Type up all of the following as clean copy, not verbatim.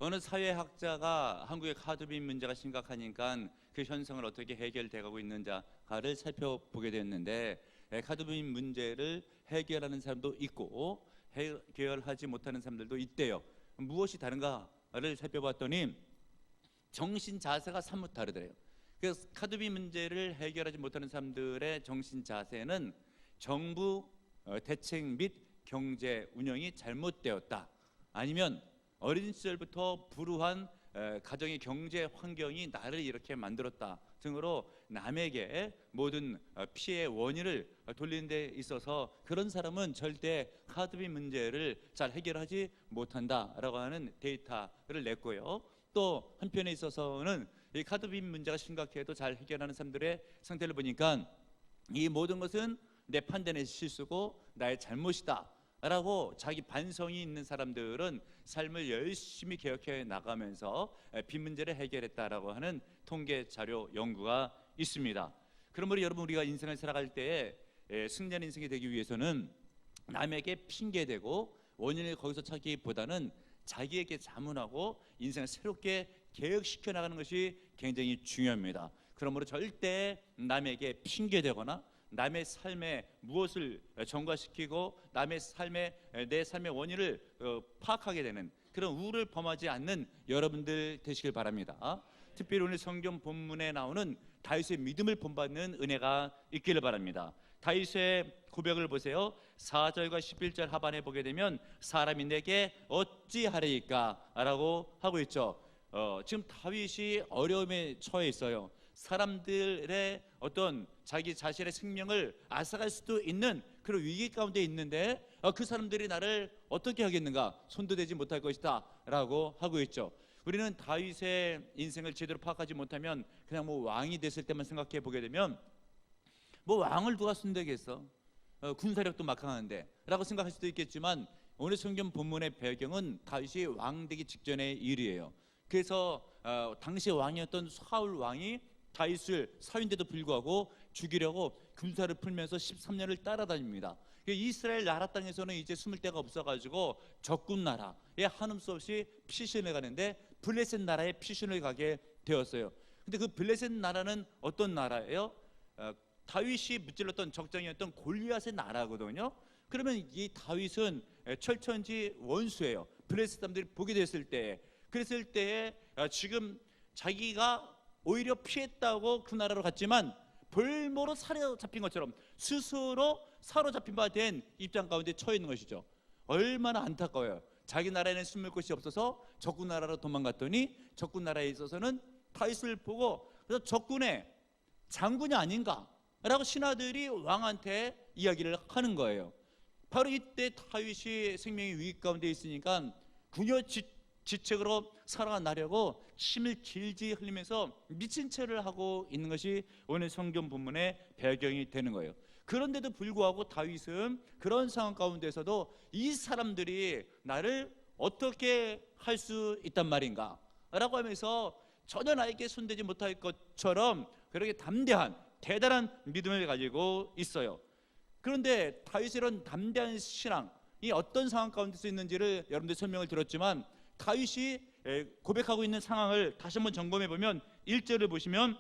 어느 사회학자가 한국의 카드빚 문제가 심각하니까 그 현상을 어떻게 해결돼 가고 있는지를 살펴보게 됐는데, 카드빚 문제를 해결하는 사람도 있고 해결하지 못하는 사람들도 있대요. 무엇이 다른가를 살펴봤더니 정신 자세가 사뭇 다르더래요. 그래서 카드빚 문제를 해결하지 못하는 사람들의 정신 자세는 정부 대책 및 경제 운영이 잘못되었다, 아니면 어린 시절부터 불우한 가정의 경제 환경이 나를 이렇게 만들었다 등으로 남에게 모든 피해의 원인을 돌리는 데 있어서 그런 사람은 절대 카드빚 문제를 잘 해결하지 못한다라고 하는 데이터를 냈고요. 또 한편에 있어서는 이 카드빚 문제가 심각해도 잘 해결하는 사람들의 상태를 보니까 이 모든 것은 내 판단의 실수고 나의 잘못이다 라고 자기 반성이 있는 사람들은 삶을 열심히 개혁해 나가면서 빚 문제를 해결했다라고 하는 통계 자료 연구가 있습니다. 그러므로 여러분, 우리가 인생을 살아갈 때에 승리하는 인생이 되기 위해서는 남에게 핑계대고 원인을 거기서 찾기보다는 자기에게 자문하고 인생을 새롭게 개혁시켜 나가는 것이 굉장히 중요합니다. 그러므로 절대 남에게 핑계대거나 남의 삶에 무엇을 전가시키고 남의 삶에 내 삶의 원인을 파악하게 되는 그런 우를 범하지 않는 여러분들 되시길 바랍니다. 특별히 오늘 성경 본문에 나오는 다윗의 믿음을 본받는 은혜가 있기를 바랍니다. 다윗의 고백을 보세요. 4절과 11절 하반에 보게 되면 사람이 내게 어찌하리이까 라고 하고 있죠. 지금 다윗이 어려움에 처해 있어요. 사람들의 어떤 자기 자신의 생명을 앗아갈 수도 있는 그런 위기 가운데 있는데 그 사람들이 나를 어떻게 하겠는가, 손도 대지 못할 것이다 라고 하고 있죠. 우리는 다윗의 인생을 제대로 파악하지 못하면 그냥 왕이 됐을 때만 생각해 보게 되면 왕을 누가 순대겠어, 군사력도 막강한데 라고 생각할 수도 있겠지만, 오늘 성경 본문의 배경은 다윗이 왕 되기 직전의 일이에요. 그래서 당시 왕이었던 사울 왕이 다윗을 사위인데도 불구하고 죽이려고 군사를 풀면서 13년을 따라다닙니다. 이스라엘 나라 땅에서는 이제 숨을 데가 없어가지고 적군 나라에 한음 수 없이 피신을 가는데 블레셋 나라에 피신을 가게 되었어요. 근데 그 블레셋 나라는 어떤 나라예요? 다윗이 무찔렀던 적장이었던 골리앗의 나라거든요. 그러면 이 다윗은 철천지 원수예요. 블레셋 사람들이 보게 됐을 때, 그랬을 때에 지금 자기가 오히려 피했다고 그 나라로 갔지만 볼모로 사로잡힌 것처럼 스스로 사로잡힌 바 된 입장 가운데 처해 있는 것이죠. 얼마나 안타까워요. 자기 나라에는 숨을 곳이 없어서 적군 나라로 도망갔더니 적군 나라에 있어서는 다윗을 보고 그래서 적군의 장군이 아닌가 라고 신하들이 왕한테 이야기를 하는 거예요. 바로 이때 다윗이 생명의 위기 가운데 있으니까 궁여지책으로 살아나려고 침을 질질 흘리면서 미친 채를 하고 있는 것이 오늘 성경 본문의 배경이 되는 거예요. 그런데도 불구하고 다윗은 그런 상황 가운데서도 이 사람들이 나를 어떻게 할 수 있단 말인가 라고 하면서 전혀 나에게 손대지 못할 것처럼 그렇게 담대한 대단한 믿음을 가지고 있어요. 그런데 다윗의 이런 담대한 신앙이 어떤 상황 가운데서 있는지를 여러분들 설명을 들었지만, 다윗이 고백하고 있는 상황을 다시 한번 점검해 보면 1절을 보시면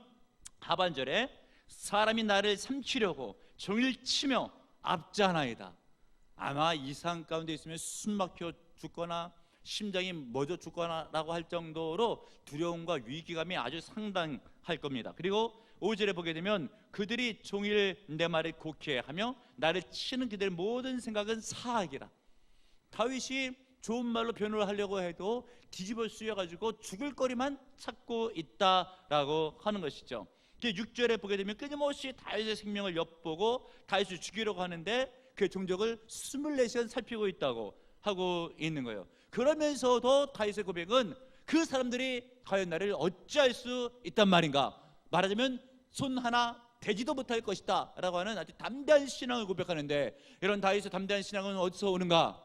하반절에 사람이 나를 삼키려고 종일 치며 압자하나이다. 아마 이 상황 가운데 있으면 숨 막혀 죽거나 심장이 멎어 죽거나 라고 할 정도로 두려움과 위기감이 아주 상당할 겁니다. 그리고 5절에 보게 되면 그들이 종일 내 말을 곡해하며 나를 치는 그들의 모든 생각은 사악이라. 다윗이 좋은 말로 변호를 하려고 해도 뒤집어 쓰여가지고 죽을 거리만 찾고 있다라고 하는 것이죠. 6절에 보게 되면 끊임없이 다윗의 생명을 엿보고 다윗을 죽이려고 하는데 그 종족을 24시간 살피고 있다고 하고 있는 거예요. 그러면서도 다윗의 고백은 그 사람들이 과연 나를 어찌할 수 있단 말인가, 말하자면 손 하나 대지도 못할 것이다 라고 하는 아주 담대한 신앙을 고백하는데, 이런 다윗의 담대한 신앙은 어디서 오는가?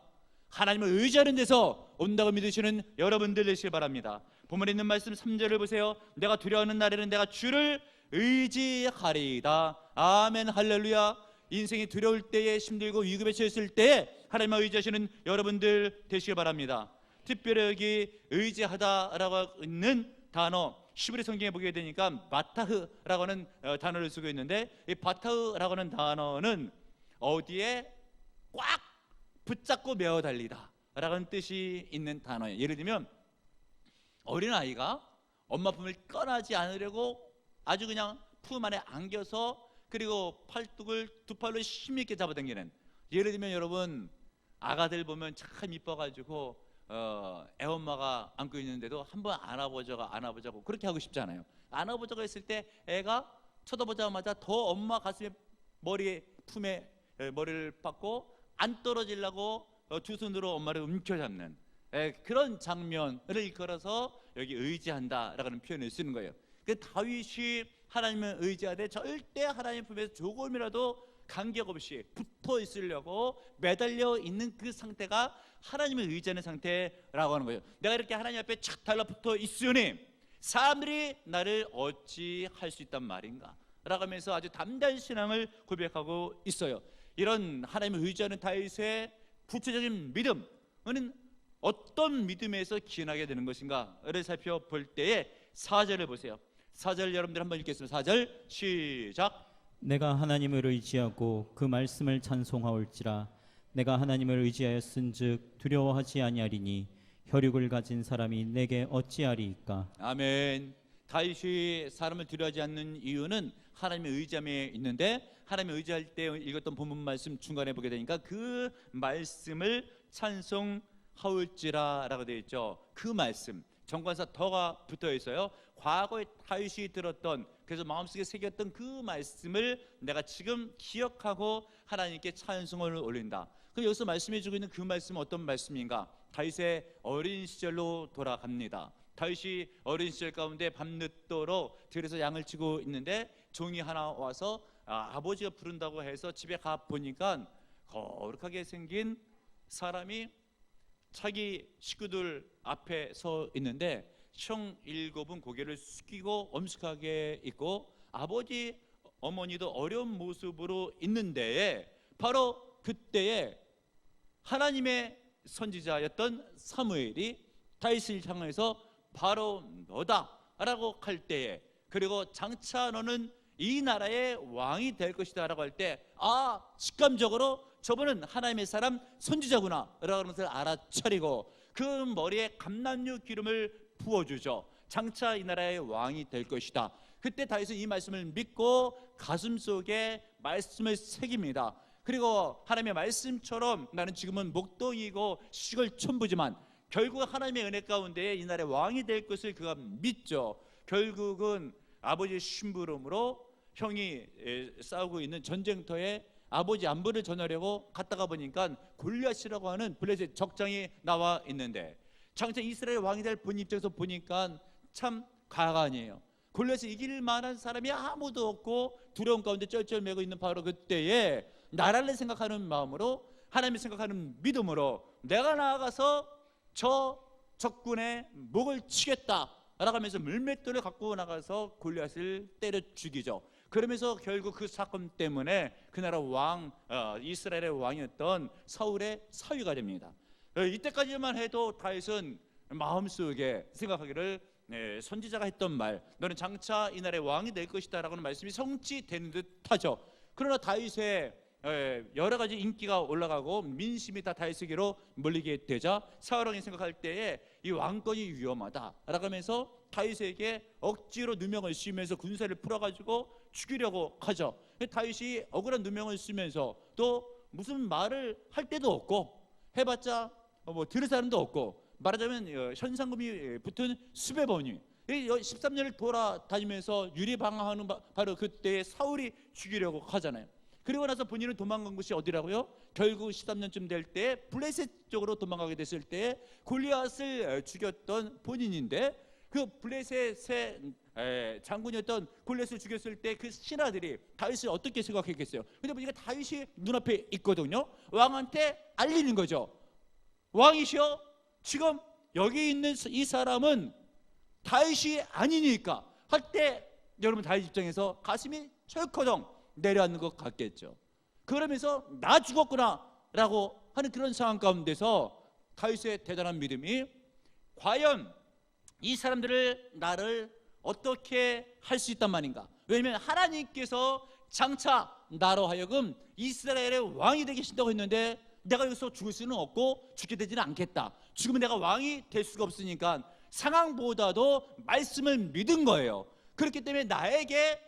하나님을 의지하는 데서 온다고 믿으시는 여러분들 되시길 바랍니다. 본문에 있는 말씀 3절을 보세요. 내가 두려워하는 날에는 내가 주를 의지하리이다. 아멘 할렐루야. 인생이 두려울 때에 힘들고 위급에 처했을 때에 하나님을 의지하시는 여러분들 되시길 바랍니다. 특별히 여기 의지하다라고 있는 단어, 히브리 성경에 보게 되니까 바타흐라고 하는 단어를 쓰고 있는데, 이 바타흐라고 하는 단어는 어디에 꽉 붙잡고 메어 달리다 라는 뜻이 있는 단어예요. 예를 들면 어린아이가 엄마 품을 떠나지 않으려고 아주 그냥 품 안에 안겨서, 그리고 팔뚝을 두 팔로 힘있게 잡아당기는, 예를 들면 여러분 아가들 보면 참 이뻐가지고 애엄마가 안고 있는데도 한번 안아보자고 그렇게 하고 싶잖아요. 안아보자고 했을 때 애가 쳐다보자마자 더 엄마 가슴에 품에 머리를 박고 안 떨어지려고 두 손으로 엄마를 움켜잡는 그런 장면을 일컬어서 여기 의지한다라는 표현을 쓰는 거예요. 그 다윗이 하나님을 의지하되 절대 하나님 품에서 조금이라도 간격 없이 붙어 있으려고 매달려 있는 그 상태가 하나님을 의지하는 상태라고 하는 거예요. 내가 이렇게 하나님 앞에 착 달라붙어 있으니 사람들이 나를 어찌 할 수 있단 말인가 라고 하면서 아주 담대한 신앙을 고백하고 있어요. 이런 하나님을 의지하는 다윗의 구체적인 믿음은 어떤 믿음에서 기인하게 되는 것인가를 살펴볼 때에 4절을 보세요. 4절 여러분들 한번 읽겠습니다. 4절 시작. 내가 하나님을 의지하고 그 말씀을 찬송하올지라. 내가 하나님을 의지하였은즉 두려워하지 아니하리니 혈육을 가진 사람이 내게 어찌하리이까. 아멘. 다윗이 사람을 두려워하지 않는 이유는 하나님의 의지함에 있는데, 하나님의 의지할 때 읽었던 본문 말씀 중간에 보게 되니까 그 말씀을 찬송하올지라 라고 되어 있죠. 그 말씀, 정관사 더가 붙어 있어요. 과거에 다윗이 들었던, 그래서 마음속에 새겼던 그 말씀을 내가 지금 기억하고 하나님께 찬송을 올린다. 그럼 여기서 말씀해 주고 있는 그 말씀은 어떤 말씀인가? 다윗의 어린 시절로 돌아갑니다. 다윗이 어린 시절 가운데 밤늦도록 들에서 양을 치고 있는데 종이 하나 와서 아버지가 부른다고 해서 집에 가 보니까 거룩하게 생긴 사람이 자기 식구들 앞에 서 있는데 형 7은 고개를 숙이고 엄숙하게 있고 아버지 어머니도 어려운 모습으로 있는데, 바로 그때에 하나님의 선지자였던 사무엘이 다윗을 향해서 바로 너다라고 할 때에, 그리고 장차 너는 이 나라의 왕이 될 것이다 라고 할 때, 직감적으로 저분은 하나님의 사람 선지자구나 라는 것을 알아차리고 그 머리에 감람류 기름을 부어주죠. 장차 이 나라의 왕이 될 것이다. 그때 다윗은 이 말씀을 믿고 가슴속에 말씀을 새깁니다. 그리고 하나님의 말씀처럼 나는 지금은 목동이고 시골천부지만 결국 하나님의 은혜 가운데 이 나라의 왕이 될 것을 그가 믿죠. 결국은 아버지의 심부름으로 형이 싸우고 있는 전쟁터에 아버지 안부를 전하려고 갔다가 보니까 골리앗이라고 하는 블레셋 적장이 나와 있는데, 장차 이스라엘 왕이 될 본 입장에서 보니까 참 가관이에요. 골리앗을 이길 만한 사람이 아무도 없고 두려움 가운데 쩔쩔매고 있는 바로 그때에 나라를 생각하는 마음으로, 하나님을 생각하는 믿음으로 내가 나아가서 저 적군의 목을 치겠다 라고 하면서 물맷돌을 갖고 나가서 골리앗을 때려 죽이죠. 그러면서 결국 그 사건 때문에 그 나라 왕, 이스라엘의 왕이었던 사울의 사위가 됩니다. 이때까지만 해도 다윗은 마음속에 생각하기를 선지자가 했던 말, 너는 장차 이 나라의 왕이 될 것이다 라고 하는 말씀이 성취되는 듯하죠. 그러나 다윗의 여러 가지 인기가 올라가고 민심이 다 다윗에게로 몰리게 되자 사울 왕이 생각할 때에 이 왕권이 위험하다 라고 하면서 다윗에게 억지로 누명을 씌우면서 군사를 풀어가지고 죽이려고 하죠. 다윗이 억울한 누명을 쓰면서 또 무슨 말을 할 데도 없고 해봤자 들을 사람도 없고, 말하자면 현상금이 붙은 수백 번이 13년을 돌아다니면서 유리방황하는 바로 그때 사울이 죽이려고 하잖아요. 그리고 나서 본인은 도망간 곳이 어디라고요? 결국 13년쯤 될 때 블레셋 쪽으로 도망가게 됐을 때 골리앗을 죽였던 본인인데, 그 블레셋의 장군이었던 골리앗을 죽였을 때 그 신하들이 다윗을 어떻게 생각했겠어요? 근데 보니까 다윗이 눈앞에 있거든요. 왕한테 알리는 거죠. 왕이시여, 지금 여기 있는 이 사람은 다윗이 아니니까 할 때 여러분 다윗 입장에서 가슴이 철커덩 내려앉는 것 같겠죠. 그러면서 나 죽었구나 라고 하는 그런 상황 가운데서 다윗의 대단한 믿음이 과연 이 사람들을 나를 어떻게 할 수 있단 말인가? 왜냐하면 하나님께서 장차 나로 하여금 이스라엘의 왕이 되게 하신다고 했는데 내가 여기서 죽을 수는 없고 죽게 되지는 않겠다. 죽으면 내가 왕이 될 수가 없으니까 상황보다도 말씀을 믿은 거예요. 그렇기 때문에 나에게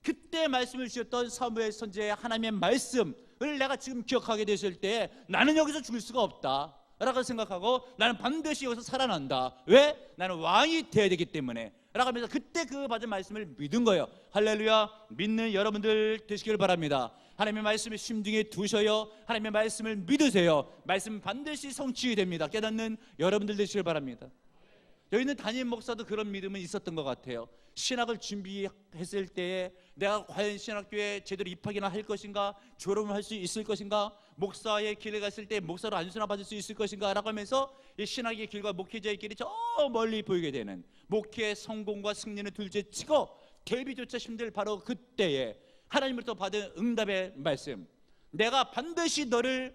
그때 말씀을 주셨던 사무엘 선지자의 하나님의 말씀을 내가 지금 기억하게 됐을 때 나는 여기서 죽을 수가 없다 라고 생각하고 나는 반드시 여기서 살아난다. 왜? 나는 왕이 되어야 되기 때문에 라고 하면서 그때 그 받은 말씀을 믿은 거예요. 할렐루야. 믿는 여러분들 되시길 바랍니다. 하나님의 말씀을 심중에 두셔요. 하나님의 말씀을 믿으세요. 말씀 반드시 성취됩니다. 깨닫는 여러분들 되시길 바랍니다. 여기 있는 담임 목사도 그런 믿음은 있었던 것 같아요. 신학을 준비했을 때에 내가 과연 신학교에 제대로 입학이나 할 것인가, 졸업을 할 수 있을 것인가, 목사의 길에 갔을 때 목사로 안수나 받을 수 있을 것인가 라고 하면서 이 신학의 길과 목회자의 길이 저 멀리 보이게 되는, 목회의 성공과 승리는 둘째치고 대비조차 힘들 바로 그때에 하나님으로부터 받은 응답의 말씀, 내가 반드시 너를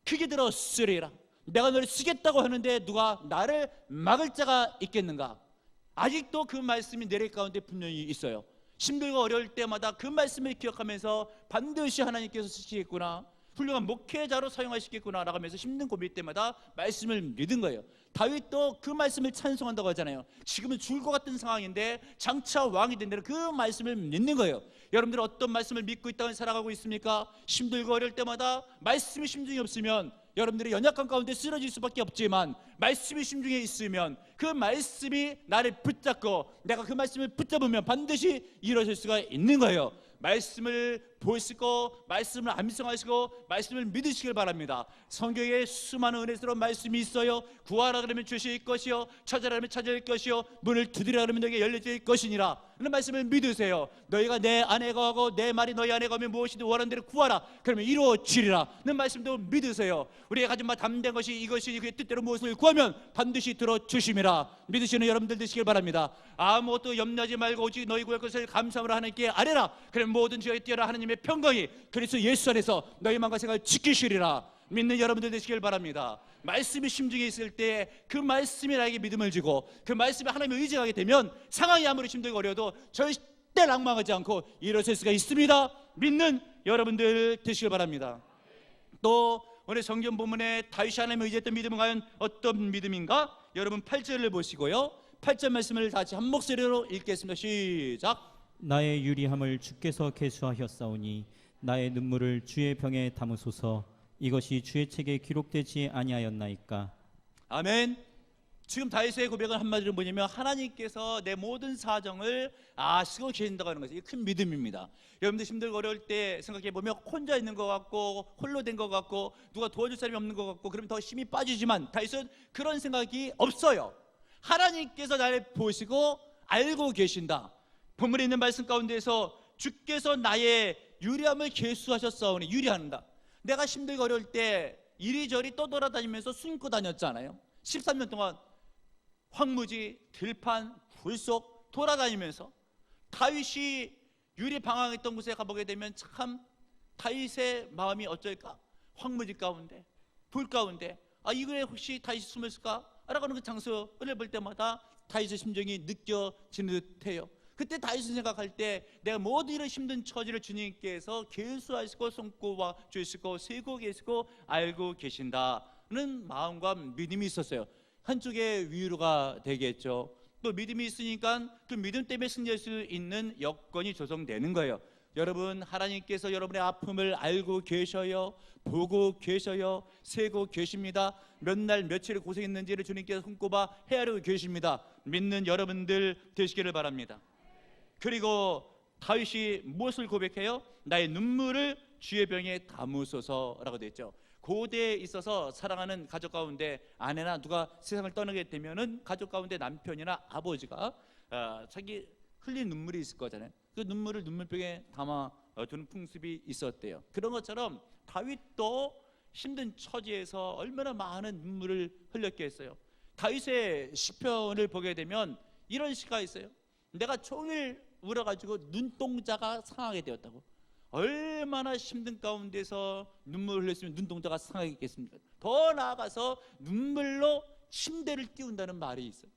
크게 들어 쓰리라. 내가 너를 쓰겠다고 하는데 누가 나를 막을 자가 있겠는가? 아직도 그 말씀이 내릴 가운데 분명히 있어요. 힘들고 어려울 때마다 그 말씀을 기억하면서 반드시 하나님께서 쓰시겠구나, 훌륭한 목회자로 사용하시겠구나 라고 하면서 힘든 고민 때마다 말씀을 믿은 거예요. 다윗도 그 말씀을 찬송한다고 하잖아요. 지금은 죽을 것 같은 상황인데 장차 왕이 된다는 그 말씀을 믿는 거예요. 여러분들 어떤 말씀을 믿고 있다고 살아가고 있습니까? 힘들고 어려울 때마다 말씀이 심중에 없으면 여러분들이 연약한 가운데 쓰러질 수밖에 없지만 말씀이 심중에 있으면 그 말씀이 나를 붙잡고 내가 그 말씀을 붙잡으면 반드시 이루어질 수가 있는 거예요. 말씀을 보시고 말씀을 암송하시고 말씀을 믿으시길 바랍니다. 성경에 수많은 은혜스러운 말씀이 있어요. 구하라 그러면 주실 것이요, 찾으라 그러면 찾을 것이요, 문을 두드리라 그러면 너에게 열려질 것이니라 하는 말씀을 믿으세요. 너희가 내 안에 거하고 내 말이 너희 안에 거하면 무엇이든 원하는 대로 구하라 그러면 이루어지리라 하는 말씀도 믿으세요. 우리가 가진 바 담된 것이 이것이 그의 뜻대로 무엇을 구하면 반드시 들어주심이라 믿으시는 여러분들 되시길 바랍니다. 아무것도 염려하지 말고 오직 너희 구할 것을 감사함으로 하나님께 아뢰라. 그러면 모든 지역에 뛰어라 하나님의 평강이 그리스도 예수 안에서 너희 마음과 생각을 지키시리라 믿는 여러분들 되시길 바랍니다. 말씀이 심중에 있을 때 그 말씀이 나에게 믿음을 주고 그 말씀에 하나님을 의지하게 되면 상황이 아무리 힘들고 어려워도 절대 낭망하지 않고 일어설 수가 있습니다. 믿는 여러분들 되시길 바랍니다. 또 오늘 성경 본문에 다윗이 하나님을 의지했던 믿음은 과연 어떤 믿음인가? 여러분 8절을 보시고요, 8절 말씀을 다시 한 목소리로 읽겠습니다. 시작. 나의 유리함을 주께서 계수하셨사오니 나의 눈물을 주의 병에 담으소서. 이것이 주의 책에 기록되지 아니하였나이까. 아멘. 지금 다윗의 고백을 한마디로 뭐냐면 하나님께서 내 모든 사정을 아시고 계신다고 하는 것이 큰 믿음입니다. 여러분들 힘들고 어려울 때 생각해보면 혼자 있는 것 같고 홀로 된 것 같고 누가 도와줄 사람이 없는 것 같고 그러면 더 힘이 빠지지만 다윗은 그런 생각이 없어요. 하나님께서 나를 보시고 알고 계신다. 본문에 있는 말씀 가운데서 주께서 나의 유리함을 계수하셨사오니, 유리한다. 내가 힘들고 어려울 때 이리저리 떠돌아다니면서 숨고 다녔잖아요. 13년 동안 황무지, 들판, 불 속 돌아다니면서 다윗이 유리 방황했던 곳에 가보게 되면 참 다윗의 마음이 어쩔까? 황무지 가운데, 불 가운데, 이거에 혹시 다윗이 숨었을까? 라고 하는 그 장소를 볼 때마다 다윗의 심정이 느껴지는 듯해요. 그때 다윗은 생각할 때 내가 모든 이런 힘든 처지를 주님께서 계수하시고 손꼽아 주시고 세고 계시고 알고 계신다는 마음과 믿음이 있었어요. 한쪽에 위로가 되겠죠. 또 믿음이 있으니까 그 믿음 때문에 승리할 수 있는 여건이 조성되는 거예요. 여러분, 하나님께서 여러분의 아픔을 알고 계셔요, 보고 계셔요, 세고 계십니다. 몇 날 며칠을 고생했는지를 주님께서 손꼽아 헤아리고 계십니다. 믿는 여러분들 되시기를 바랍니다. 그리고 다윗이 무엇을 고백해요? 나의 눈물을 주의 병에 담으소서라고 되어 있죠. 고대에 있어서 사랑하는 가족 가운데 아내나 누가 세상을 떠나게 되면은 가족 가운데 남편이나 아버지가 자기 흘린 눈물이 있을 거잖아요. 그 눈물을 눈물병에 담아 두는 풍습이 있었대요. 그런 것처럼 다윗도 힘든 처지에서 얼마나 많은 눈물을 흘렸겠어요. 다윗의 시편을 보게 되면 이런 시가 있어요. 내가 종일 울어가지고 눈동자가 상하게 되었다고. 얼마나 힘든 가운데서 눈물을 흘렸으면 눈동자가 상하겠습니까? 더 나아가서 눈물로 침대를 띄운다는 말이 있어요.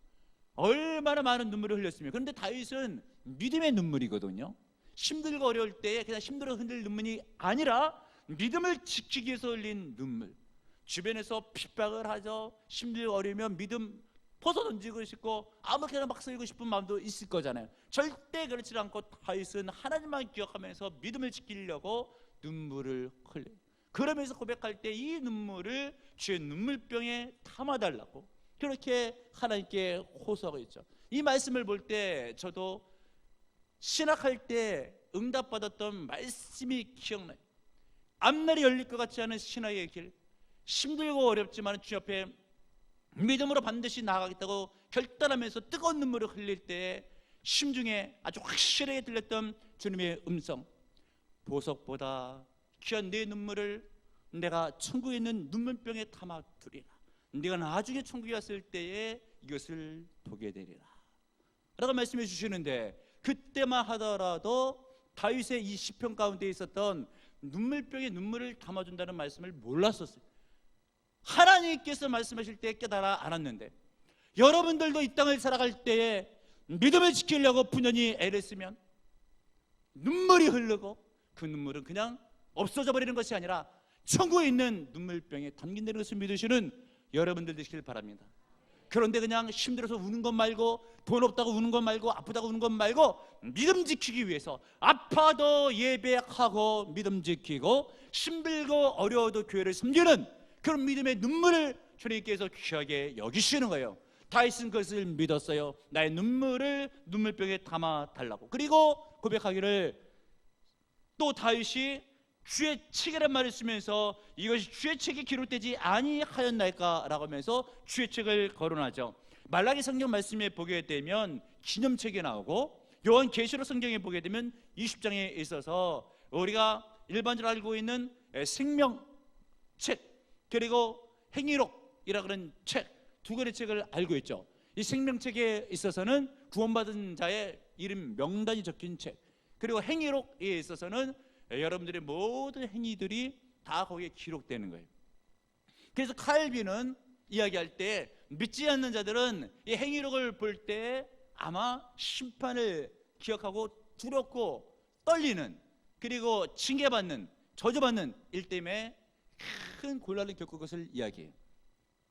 얼마나 많은 눈물을 흘렸으면. 그런데 다윗은 믿음의 눈물이거든요. 힘들고 어려울 때에 그냥 힘들어 흘릴 눈물이 아니라 믿음을 지키기 위해서 흘린 눈물. 주변에서 핍박을 하죠. 힘들고 어려우면 믿음 벗어던지고 싶고 아무렇게나 막 쓰고 싶은 마음도 있을 거잖아요. 절대 그렇지 않고 다윗은 하나님만 기억하면서 믿음을 지키려고 눈물을 흘려요. 그러면서 고백할 때 이 눈물을 주의 눈물병에 담아달라고 그렇게 하나님께 호소하고 있죠. 이 말씀을 볼 때 저도 신학할 때 응답받았던 말씀이 기억나요. 앞날이 열릴 것 같지 않은 신학의 길, 힘들고 어렵지만 주 옆에 믿음으로 반드시 나아가겠다고 결단하면서 뜨거운 눈물을 흘릴 때 심중에 아주 확실하게 들렸던 주님의 음성, 보석보다 귀한 내 눈물을 내가 천국에 있는 눈물병에 담아두리라. 네가 나중에 천국에 왔을 때에 이것을 보게 되리라 라고 말씀해 주시는데, 그때만 하더라도 다윗의 이 시편 가운데 있었던 눈물병에 눈물을 담아준다는 말씀을 몰랐었어요. 하나님께서 말씀하실 때 깨달아 알았는데, 여러분들도 이 땅을 살아갈 때에 믿음을 지키려고 분연히 애를 쓰면 눈물이 흐르고 그 눈물은 그냥 없어져 버리는 것이 아니라 천국에 있는 눈물병에 담긴다는 것을 믿으시는 여러분들 되시길 바랍니다. 그런데 그냥 힘들어서 우는 것 말고, 돈 없다고 우는 것 말고, 아프다고 우는 것 말고, 믿음 지키기 위해서 아파도 예배하고 믿음 지키고 힘들고 어려워도 교회를 섬기는 그런 믿음의 눈물을 주님께서 귀하게 여기시는 거예요. 다윗은 그것을 믿었어요. 나의 눈물을 눈물병에 담아 달라고. 그리고 고백하기를, 또 다윗이 주의 책이란 말을 쓰면서 이것이 주의 책에 기록되지 아니하였나이까라고 하면서 주의 책을 거론하죠. 말라기 성경 말씀에 보게 되면 기념책이 나오고, 요한계시록 성경에 보게 되면 20장에 있어서 우리가 일반적으로 알고 있는 생명책 그리고 행위록이라 그런 책, 두 권의 책을 알고 있죠. 이 생명책에 있어서는 구원받은 자의 이름 명단이 적힌 책, 그리고 행위록에 있어서는 여러분들의 모든 행위들이 다 거기에 기록되는 거예요. 그래서 칼빈은 이야기할 때 믿지 않는 자들은 이 행위록을 볼 때 아마 심판을 기억하고 두렵고 떨리는, 그리고 징계받는, 저주받는 일 때문에 큰 곤란을 겪을 것을 이야기해요.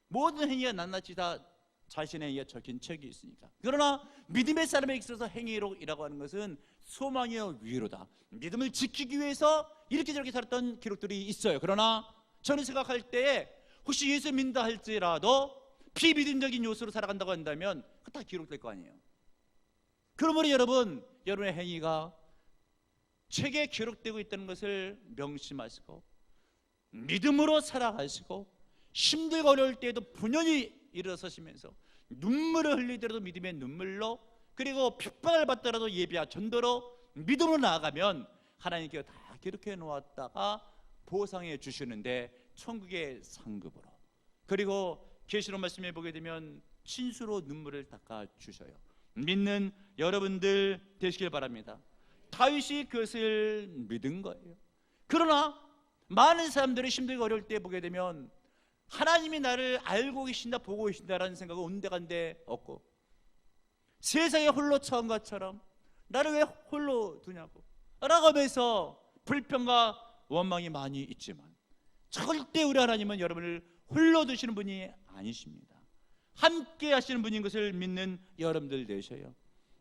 모든 행위가 낱낱이 다 자신의 행위가 적힌 책이 있으니까. 그러나 믿음의 사람에 있어서 행위록이라고 하는 것은 소망이요 위로다. 믿음을 지키기 위해서 이렇게 저렇게 살았던 기록들이 있어요. 그러나 저는 생각할 때에 혹시 예수 믿는다 할지라도 비믿음적인 요소로 살아간다고 한다면 그거 다 기록될 거 아니에요. 그러므로 여러분, 여러분의 행위가 책에 기록되고 있다는 것을 명심하시고 믿음으로 살아가시고 힘들고 어려울 때에도 분연히 일어서시면서 눈물을 흘리더라도 믿음의 눈물로, 그리고 핍박을 받더라도 예배와 전도로 믿음으로 나아가면 하나님께서 다 기록해 놓았다가 보상해 주시는데 천국의 상급으로, 그리고 계시록 말씀에 보게 되면 친수로 눈물을 닦아 주셔요. 믿는 여러분들 되시길 바랍니다. 다윗이 그것을 믿은 거예요. 그러나 많은 사람들이 힘들고 어려울 때 보게 되면 하나님이 나를 알고 계신다, 보고 계신다라는 생각은 온데간데 없고, 세상에 홀로 처한 것처럼 나를 왜 홀로 두냐고 라고 하면서 불평과 원망이 많이 있지만, 절대 우리 하나님은 여러분을 홀로 두시는 분이 아니십니다. 함께 하시는 분인 것을 믿는 여러분들 되셔요.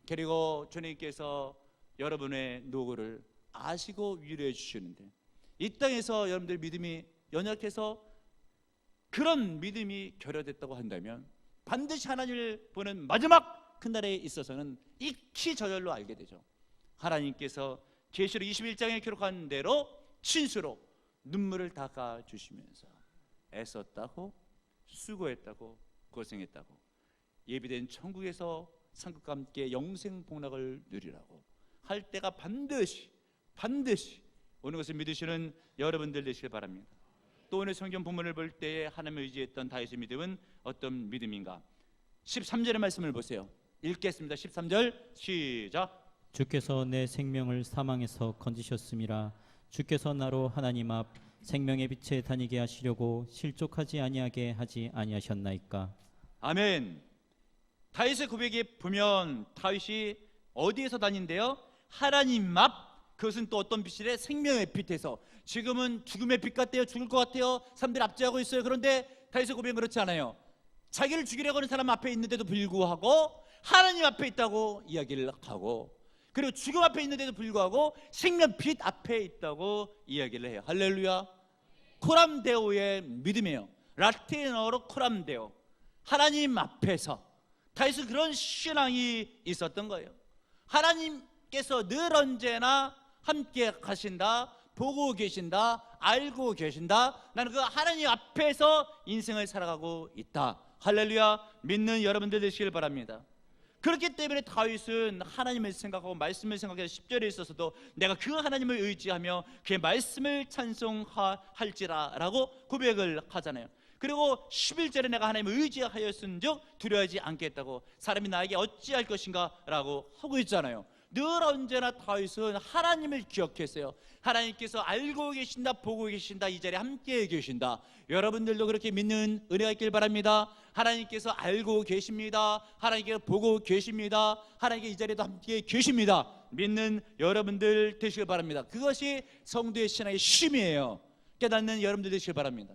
그리고 주님께서 여러분의 노고를 아시고 위로해 주시는데, 이 땅에서 여러분들 믿음이 연약해서 그런 믿음이 결여됐다고 한다면 반드시 하나님을 보는 마지막 그날에 있어서는 익히 저절로 알게 되죠. 하나님께서 계시록 21장에 기록한 대로 친수로 눈물을 닦아 주시면서 애썼다고, 수고했다고, 고생했다고, 예비된 천국에서 상급과 함께 영생 복락을 누리라고 할 때가 반드시 오는 것을 믿으시는 여러분들 되시길 바랍니다. 또 오늘 성경 본문을 볼 때에 하나님을 의지했던 다윗의 믿음은 어떤 믿음인가? 13절의 말씀을 보세요. 읽겠습니다. 13절 시작. 주께서 내 생명을 사망에서 건지셨음이라. 주께서 나로 하나님 앞 생명의 빛에 다니게 하시려고 실족하지 아니하게 하지 아니하셨나이까. 아멘. 다윗의 고백에 보면 다윗이 어디에서 다닌대요? 하나님 앞. 그것은 또 어떤 빛이래? 생명의 빛에서. 지금은 죽음의 빛 같대요. 죽을 것 같아요. 사람들이 압제하고 있어요. 그런데 다윗의 고백은 그렇지 않아요. 자기를 죽이려고 하는 사람 앞에 있는데도 불구하고 하나님 앞에 있다고 이야기를 하고, 그리고 죽음 앞에 있는데도 불구하고 생명 빛 앞에 있다고 이야기를 해요. 할렐루야. 코람데오의 믿음이에요. 라틴어로 코람데오. 하나님 앞에서. 다윗은 그런 신앙이 있었던 거예요. 하나님께서 늘 언제나 함께 가신다, 보고 계신다, 알고 계신다. 나는 그 하나님 앞에서 인생을 살아가고 있다. 할렐루야. 믿는 여러분들 되시길 바랍니다. 그렇기 때문에 다윗은 하나님을 생각하고 말씀을 생각해서 10절에 있어서도 내가 그 하나님을 의지하며 그의 말씀을 찬송할지라 라고 고백을 하잖아요. 그리고 11절에 내가 하나님을 의지하였은즉 두려워하지 않겠다고, 사람이 나에게 어찌할 것인가 라고 하고 있잖아요. 늘 언제나 다윗은 하나님을 기억했어요. 하나님께서 알고 계신다, 보고 계신다, 이 자리에 함께 계신다. 여러분들도 그렇게 믿는 은혜가 있길 바랍니다. 하나님께서 알고 계십니다. 하나님께서 보고 계십니다. 하나님께 이 자리에도 함께 계십니다. 믿는 여러분들 되시길 바랍니다. 그것이 성도의 신앙의 쉼이에요. 깨닫는 여러분들 되시길 바랍니다.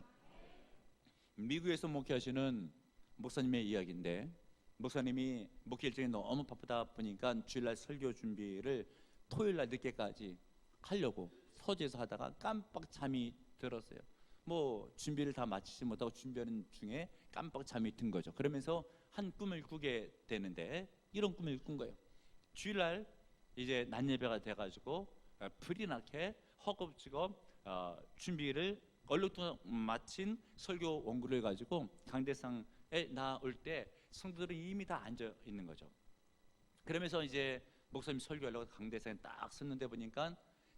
미국에서 목회하시는 목사님의 이야기인데, 목사님이 목회 일정이 너무 바쁘다 보니까 주일날 설교 준비를 토요일날 늦게까지 하려고 서재에서 하다가 깜빡 잠이 들었어요. 뭐 준비를 다 마치지 못하고 준비하는 중에 깜빡 잠이 든 거죠. 그러면서 한 꿈을 꾸게 되는데, 이런 꿈을 꾼 거예요. 주일날 이제 낮 예배가 돼가지고 불이 나게 허겁지겁 준비를 얼룩뚱 마친 설교 원고를 가지고 강대상에 나올 때 성도들은 이미 다 앉아 있는 거죠. 그러면서 이제 목사님 설교하려고 강대상에 딱 섰는데 보니까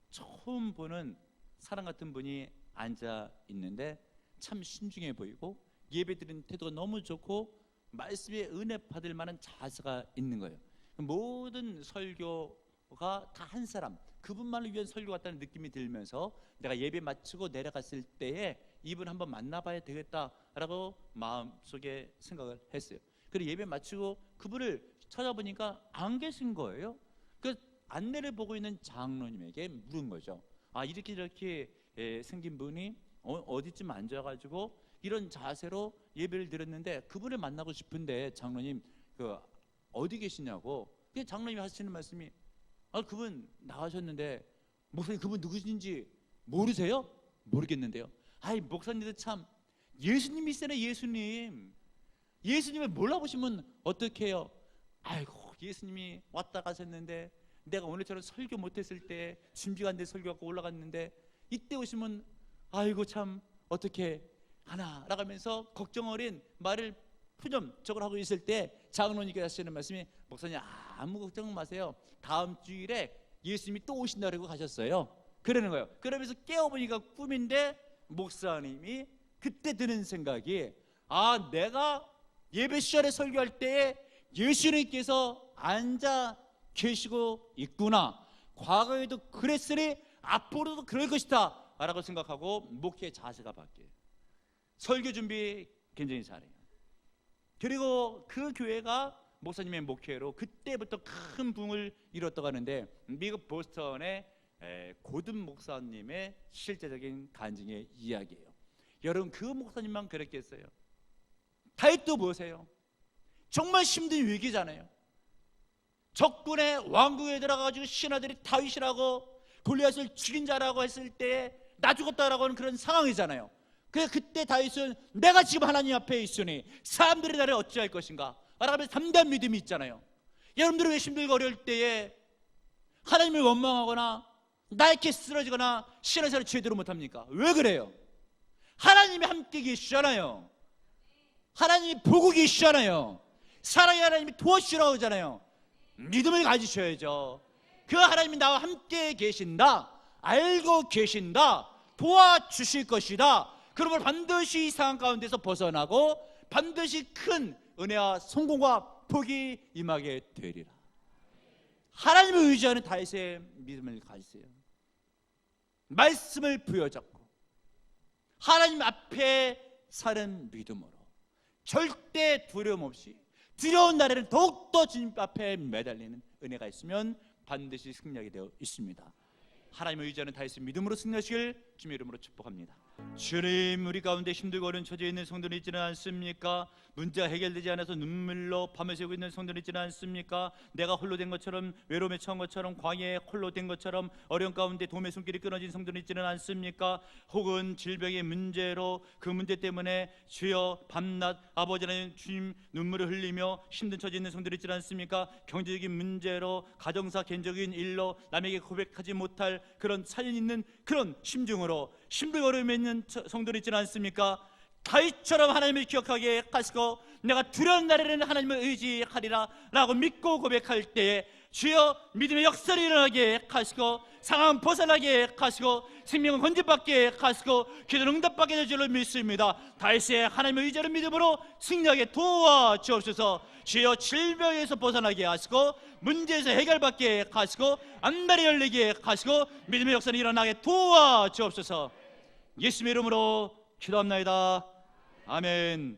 처음 보는 사람 같은 분이 앉아 있는데 참 신중해 보이고 예배드리는 태도가 너무 좋고 말씀에 은혜 받을 만한 자세가 있는 거예요. 모든 설교가 다 한 사람, 그분만을 위한 설교 같다는 느낌이 들면서 내가 예배 마치고 내려갔을 때에 이분 한번 만나봐야 되겠다라고 마음속에 생각을 했어요. 그리고 예배 마치고 그분을 찾아보니까 안 계신 거예요. 그 안내를 보고 있는 장로님에게 물은 거죠. 아, 이렇게 생긴 분이 어디쯤 앉아가지고 이런 자세로 예배를 드렸는데 그분을 만나고 싶은데 장로님 어디 계시냐고. 그 장로님이 하시는 말씀이, 그분 나가셨는데 목사님 그분 누구신지 모르세요? 모르겠는데요. 아이, 목사님도 참 예수님이시잖아요. 예수님을 몰라보시면 어떡해요? 아이고, 예수님이 왔다 가셨는데 내가 오늘처럼 설교 못했을 때 준비가 안 돼 설교 갖고 올라갔는데 이때 오시면 아이고 참 어떻게 하나 라고 하면서 걱정 어린 말을 표정적으로 하고 있을 때 장로님께서 하시는 말씀이, 목사님 아무 걱정 마세요. 다음 주일에 예수님이 또 오신다고 가셨어요. 그러는 거예요. 그러면서 깨어보니까 꿈인데 목사님이 그때 드는 생각이, 내가 예배 시간에 설교할 때에 예수님께서 앉아 계시고 있구나. 과거에도 그랬으니 앞으로도 그럴 것이다 라고 생각하고 목회의 자세가 바뀌어요. 설교 준비 굉장히 잘해요. 그리고 그 교회가 목사님의 목회로 그때부터 큰 붕을 이뤘다고 하는데, 미국 보스턴의 고든 목사님의 실제적인 간증의 이야기예요. 여러분, 그 목사님만 그랬겠어요? 다윗도 보세요. 정말 힘든 위기잖아요. 적군의 왕국에 들어가가지고 신하들이 다윗이라고 골리앗을 죽인 자라고 했을 때 나 죽었다라고 하는 그런 상황이잖아요. 그때 다윗은 내가 지금 하나님 앞에 있으니 사람들이 나를 어찌할 것인가 라면서 담대한 믿음이 있잖아요. 여러분들은 왜 힘들고 어려울 때에 하나님을 원망하거나 나에게 쓰러지거나 신앙생활을 제대로 못합니까? 왜 그래요? 하나님이 함께 계시잖아요. 하나님이 보고 계시잖아요. 사랑의 하나님이 도와주시라고 하잖아요. 믿음을 가지셔야죠. 그 하나님이 나와 함께 계신다, 알고 계신다, 도와주실 것이다. 그러면 반드시 이 상황 가운데서 벗어나고 반드시 큰 은혜와 성공과 복이 임하게 되리라. 하나님을 의지하는 다윗의 믿음을 가지세요. 말씀을 부여잡고 하나님 앞에 사는 믿음으로 절대 두려움 없이 두려운 날에는 더욱더 주님 앞에 매달리는 은혜가 있으면 반드시 승리하게 되어 있습니다. 하나님을 의지하는 다윗의 믿음으로 승리하시길 주님의 이름으로 축복합니다. 주님, 우리 가운데 힘들고 어려운 처지에 있는 성도는 있지는 않습니까? 문제가 해결되지 않아서 눈물로 밤을 새고 있는 성도는 있지는 않습니까? 내가 홀로 된 것처럼, 외로움에 처한 것처럼, 광야에 홀로 된 것처럼 어려운 가운데 도움의 손길이 끊어진 성도는 있지는 않습니까? 혹은 질병의 문제로 그 문제 때문에 주여 밤낮 아버지는 주님 눈물을 흘리며 힘든 처지에 있는 성도는 있지는 않습니까? 경제적인 문제로, 가정사 개인적인 일로 남에게 고백하지 못할 그런 사연 있는 그런 심중으로 힘들고 어려움에 있는 성도는 있지는 않습니까? 다윗처럼 하나님을 기억하게 하시고 내가 두려운 날에는 하나님을 의지하리라 라고 믿고 고백할 때에 주여 믿음의 역사를 일어나게 하시고 상황 벗어나게 하시고 생명을 건진받게 하시고 기도를 응답받게 될 줄을 믿습니다. 다윗의 하나님을 의지하는 믿음으로 승리하게 도와주옵소서. 주여 질병에서 벗어나게 하시고 문제에서 해결받게 하시고 안달이 열리게 하시고 믿음의 역사는 일어나게 도와주옵소서. 예수님의 이름으로 기도합나이다. 아멘.